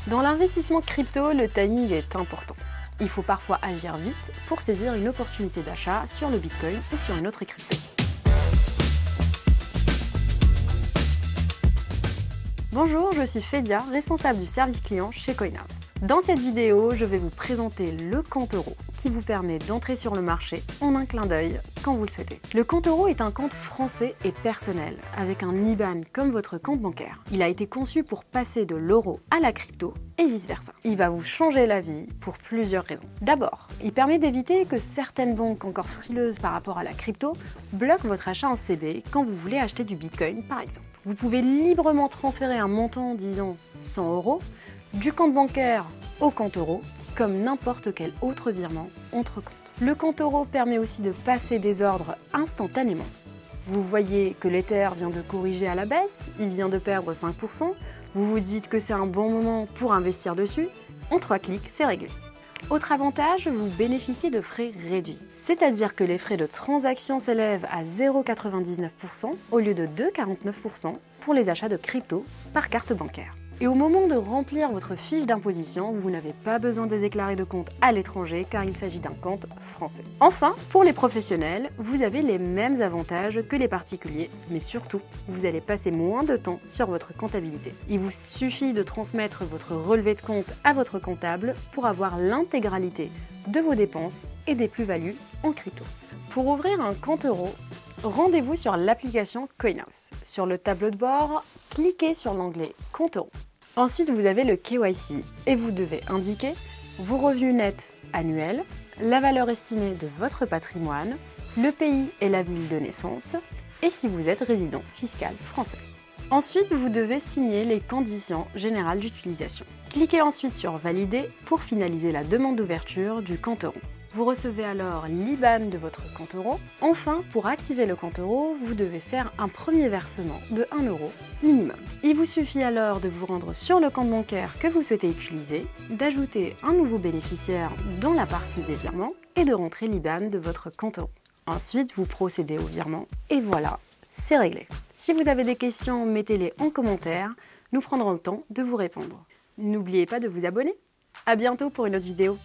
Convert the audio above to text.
Dans l'investissement crypto, le timing est important. Il faut parfois agir vite pour saisir une opportunité d'achat sur le Bitcoin ou sur une autre crypto. Bonjour, je suis Fédia, responsable du service client chez CoinHouse. Dans cette vidéo, je vais vous présenter le compte euro qui vous permet d'entrer sur le marché en un clin d'œil quand vous le souhaitez. Le compte euro est un compte français et personnel avec un IBAN comme votre compte bancaire. Il a été conçu pour passer de l'euro à la crypto et vice-versa. Il va vous changer la vie pour plusieurs raisons. D'abord, il permet d'éviter que certaines banques encore frileuses par rapport à la crypto bloquent votre achat en CB quand vous voulez acheter du Bitcoin par exemple. Vous pouvez librement transférer un montant, disons 100 € du compte bancaire au compte euro, comme n'importe quel autre virement entre comptes. Le compte euro permet aussi de passer des ordres instantanément. Vous voyez que l'Ether vient de corriger à la baisse, il vient de perdre 5%, vous vous dites que c'est un bon moment pour investir dessus, en 3 clics, c'est réglé. Autre avantage, vous bénéficiez de frais réduits. C'est-à-dire que les frais de transaction s'élèvent à 0,99% au lieu de 2,49% pour les achats de crypto par carte bancaire. Et au moment de remplir votre fiche d'imposition, vous n'avez pas besoin de déclarer de compte à l'étranger car il s'agit d'un compte français. Enfin, pour les professionnels, vous avez les mêmes avantages que les particuliers, mais surtout, vous allez passer moins de temps sur votre comptabilité. Il vous suffit de transmettre votre relevé de compte à votre comptable pour avoir l'intégralité de vos dépenses et des plus-values en crypto. Pour ouvrir un compte euro, rendez-vous sur l'application CoinHouse. Sur le tableau de bord, cliquez sur l'onglet Compte euro. Ensuite, vous avez le KYC et vous devez indiquer vos revenus nets annuels, la valeur estimée de votre patrimoine, le pays et la ville de naissance, et si vous êtes résident fiscal français. Ensuite, vous devez signer les conditions générales d'utilisation. Cliquez ensuite sur Valider pour finaliser la demande d'ouverture du compte euro. Vous recevez alors l'IBAN de votre compte euro. Enfin, pour activer le compte euro, vous devez faire un premier versement de 1 € minimum. Il vous suffit alors de vous rendre sur le compte bancaire que vous souhaitez utiliser, d'ajouter un nouveau bénéficiaire dans la partie des virements et de rentrer l'IBAN de votre compte euro. Ensuite, vous procédez au virement et voilà, c'est réglé. Si vous avez des questions, mettez-les en commentaire, nous prendrons le temps de vous répondre. N'oubliez pas de vous abonner. À bientôt pour une autre vidéo.